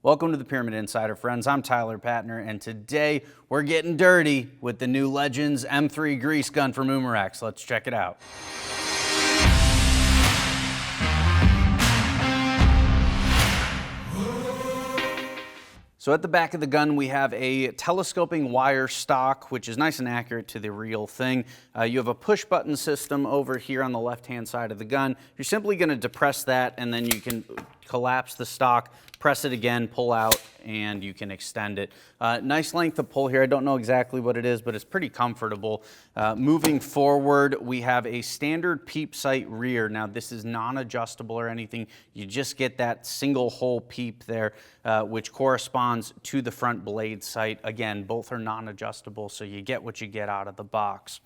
Welcome to the Pyramyd Insider, friends. I'm Tyler Patner, and today we're getting dirty with the new Legends M3 grease gun from Umarex. Let's check it out. So at the back of the gun, we have a telescoping wire stock, which is nice and accurate to the real thing. You have a push button system over here on the left-hand side of the gun. You're simply going to depress that, and then you can collapse the stock, press it again, pull out, and you can extend it. Nice length of pull here. I don't know exactly what it is, but it's pretty comfortable. Moving forward, we have a standard peep sight rear. Now, this is non-adjustable or anything. You just get that single hole peep there, which corresponds to the front blade sight. Again, both are non-adjustable, so you get what you get out of the box.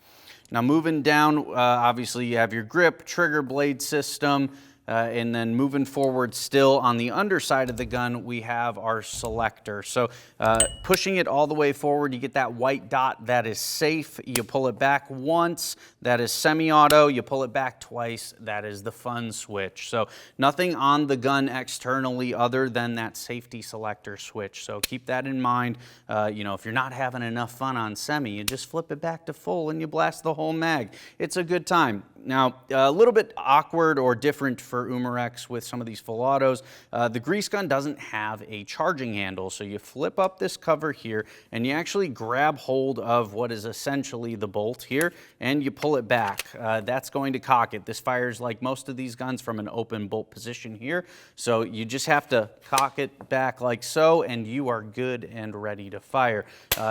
Now, moving down, obviously you have your grip, trigger blade system, and then moving forward still on the underside of the gun, we have our selector. So pushing it all the way forward, you get that white dot, that is safe. You pull it back once, that is semi-auto. You pull it back twice, that is the fun switch. So nothing on the gun externally other than that safety selector switch. So keep that in mind. If you're not having enough fun on semi, you just flip it back to full and you blast the whole mag. It's a good time. Now, a little bit awkward or different for Umarex with some of these full autos. The grease gun doesn't have a charging handle, so you flip up this cover here and you actually grab hold of what is essentially the bolt here and you pull it back. That's going to cock it. This fires like most of these guns from an open bolt position here, so you just have to cock it back like so and you are good and ready to fire.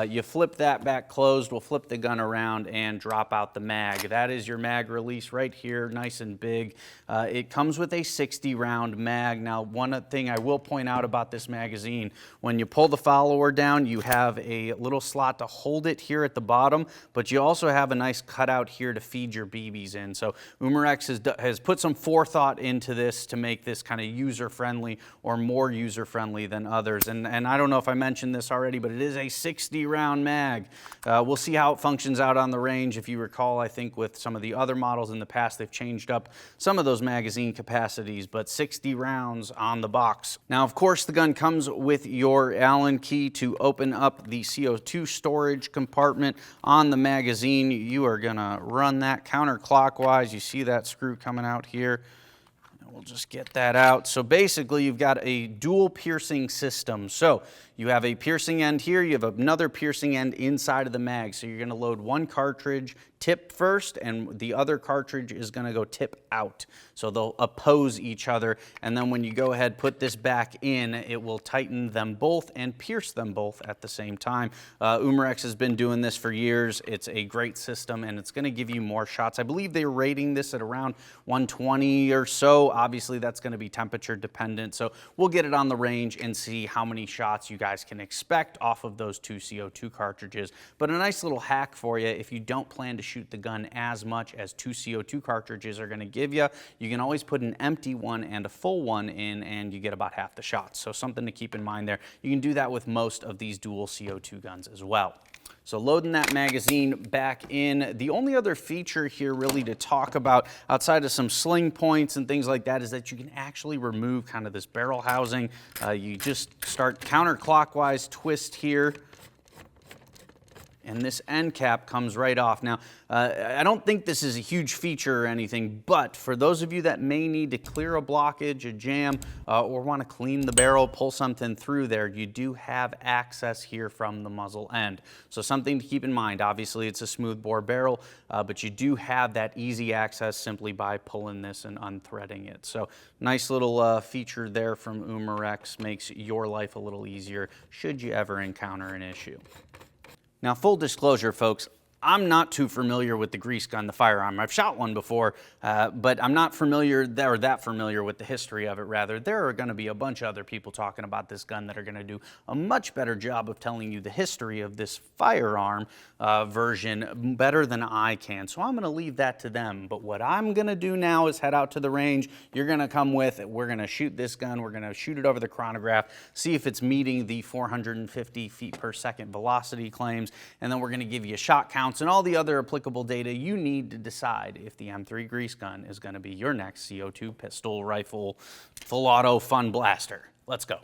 You flip that back closed, we'll flip the gun around and drop out the mag. That is your mag release right here, nice and big. It comes with a 60 round mag. Now, one thing I will point out about this magazine, when you pull the follower down, you have a little slot to hold it here at the bottom, but you also have a nice cutout here to feed your BBs in. So Umarex has put some forethought into this to make this kind of user-friendly or more user-friendly than others. And I don't know if I mentioned this already, but it is a 60 round mag. We'll see how it functions out on the range. If you recall, I think with some of the other models in the past, they've changed up some of those magazine capacities, but 60 rounds on the box. Now, of course, the gun comes with your Allen key to open up the CO2 storage compartment on the magazine. You are gonna run that counterclockwise. You see that screw coming out here. We'll just get that out. So basically, you've got a dual piercing system. So you have a piercing end here, you have another piercing end inside of the mag. So you're gonna load one cartridge tip first, and the other cartridge is gonna go tip out. So they'll oppose each other. And then when you go ahead, put this back in, it will tighten them both and pierce them both at the same time. Umarex has been doing this for years. It's a great system, and it's gonna give you more shots. I believe they're rating this at around 120 or so. Obviously, that's gonna be temperature dependent. So we'll get it on the range and see how many shots you guys can expect off of those two CO2 cartridges. But a nice little hack for you if you don't plan to shoot the gun as much as two CO2 cartridges are going to give you. You can always put an empty one and a full one in and you get about half the shots. So something to keep in mind there. You can do that with most of these dual CO2 guns as well. So loading that magazine back in. The only other feature here really to talk about outside of some sling points and things like that is that you can actually remove kind of this barrel housing. You just start counterclockwise, twist here, and this end cap comes right off. Now, I don't think this is a huge feature or anything, but for those of you that may need to clear a blockage, a jam, or want to clean the barrel, pull something through there, you do have access here from the muzzle end. So something to keep in mind. Obviously, it's a smooth bore barrel, but you do have that easy access simply by pulling this and unthreading it. So nice little feature there from Umarex, makes your life a little easier should you ever encounter an issue. Now, full disclosure, folks, I'm not too familiar with the grease gun, the firearm. I've shot one before, but I'm not familiar, or that familiar with the history of it, rather. There are going to be a bunch of other people talking about this gun that are going to do a much better job of telling you the history of this firearm version better than I can. So I'm going to leave that to them. But what I'm going to do now is head out to the range. You're going to come with it. We're going to shoot this gun. We're going to shoot it over the chronograph, see if it's meeting the 450 feet per second velocity claims, and then we're going to give you shot counts and all the other applicable data you need to decide if the M3 grease gun is going to be your next CO2 pistol, rifle, full auto fun blaster. Let's go.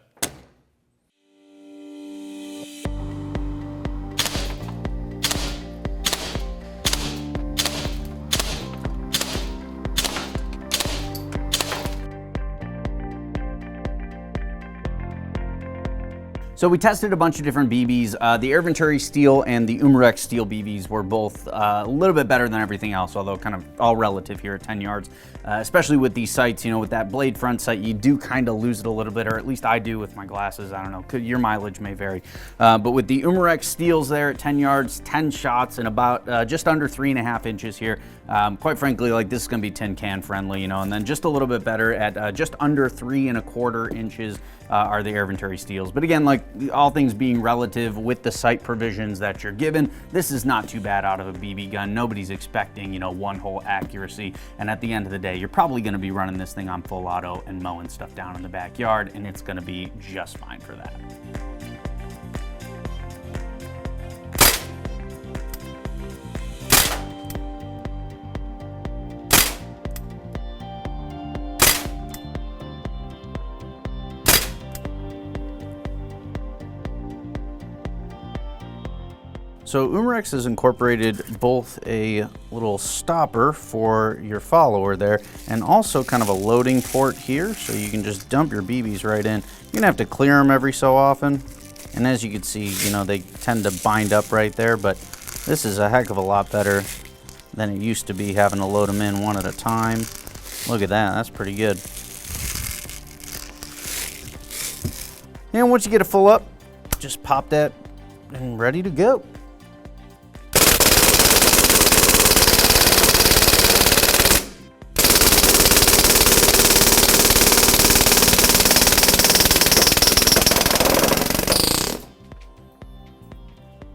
So we tested a bunch of different BBs. The Air Venturi steel and the Umarex steel BBs were both a little bit better than everything else, although kind of all relative here at 10 yards. Especially with these sights, you know, with that blade front sight, you do kind of lose it a little bit, or at least I do with my glasses. I don't know, your mileage may vary. But with the Umarex steels there at 10 yards, 10 shots and about just under 3.5 inches here. Quite frankly, like this is gonna be tin can friendly, you know, and then just a little bit better at just under 3.25 inches are the Air Venturi steels. But again, like all things being relative with the sight provisions that you're given, this is not too bad out of a BB gun. Nobody's expecting, you know, one hole accuracy. And at the end of the day, you're probably gonna be running this thing on full auto and mowing stuff down in the backyard, and it's gonna be just fine for that. So Umarex has incorporated both a little stopper for your follower there and also kind of a loading port here, so you can just dump your BBs right in. You're gonna have to clear them every so often. And as you can see, you know, they tend to bind up right there, but this is a heck of a lot better than it used to be having to load them in one at a time. Look at that, that's pretty good. And once you get it full up, just pop that and ready to go.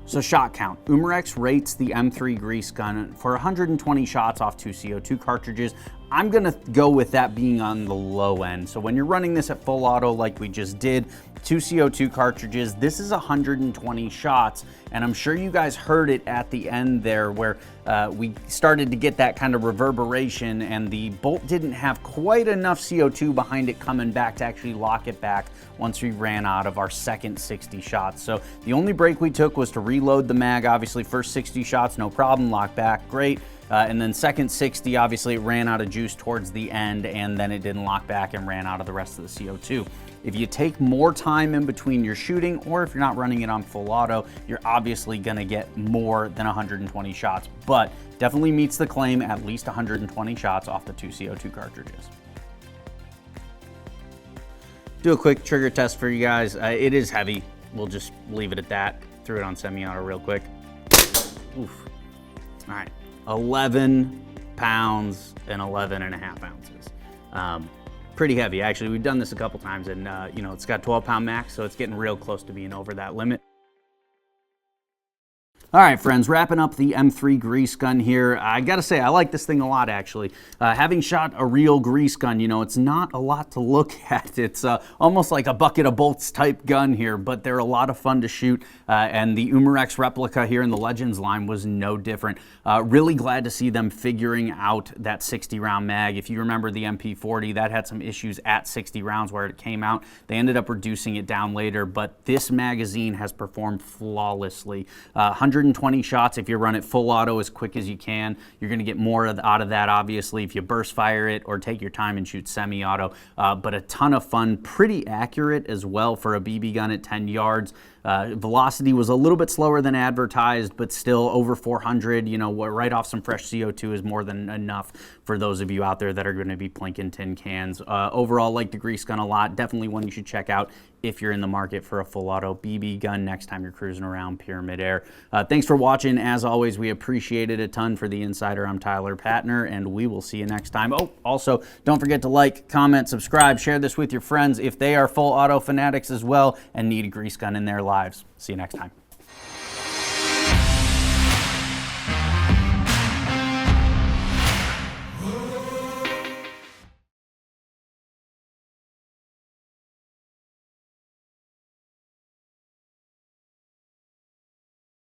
So shot count. Umarex rates the M3 grease gun for 120 shots off 2 CO2 cartridges. I'm gonna go with that being on the low end. So when you're running this at full auto like we just did, 2 CO2 cartridges, this is 120 shots. And I'm sure you guys heard it at the end there where we started to get that kind of reverberation and the bolt didn't have quite enough CO2 behind it coming back to actually lock it back once we ran out of our second 60 shots. So the only break we took was to reload the mag. Obviously first 60 shots, no problem, lock back, great. And then second 60, obviously it ran out of juice towards the end and then it didn't lock back and ran out of the rest of the CO2. If you take more time in between your shooting, or if you're not running it on full auto, you're obviously gonna get more than 120 shots, but definitely meets the claim, at least 120 shots off the 2 CO2 cartridges. Do a quick trigger test for you guys. It is heavy. We'll just leave it at that. Threw it on semi-auto real quick. Oof. All right. 11 pounds and 11.5 ounces. Pretty heavy, actually. We've done this a couple times and you know, it's got 12-pound max, so it's getting real close to being over that limit. All right, friends, wrapping up the M3 grease gun here. I gotta say, I like this thing a lot, actually. Having shot a real grease gun, you know, it's not a lot to look at. It's almost like a bucket of bolts type gun here, but they're a lot of fun to shoot. And the Umarex replica here in the Legends line was no different. Really glad to see them figuring out that 60 round mag. If you remember the MP40, that had some issues at 60 rounds where it came out. They ended up reducing it down later, but this magazine has performed flawlessly. 120 shots if you run it full auto as quick as you can. You're going to get more out of that, obviously, if you burst fire it or take your time and shoot semi-auto. But a ton of fun, pretty accurate as well for a BB gun at 10 yards. Velocity was a little bit slower than advertised, but still over 400, you know, right off some fresh CO2 is more than enough for those of you out there that are going to be plinking tin cans. Overall, like the grease gun a lot. Definitely one you should check out if you're in the market for a full auto BB gun next time you're cruising around Pyramyd Air. Thanks for watching. As always, we appreciate it a ton. For the Insider, I'm Tyler Patner, and we will see you next time. Oh, also, don't forget to like, comment, subscribe, share this with your friends if they are full auto fanatics as well and need a grease gun in their lives. See you next time.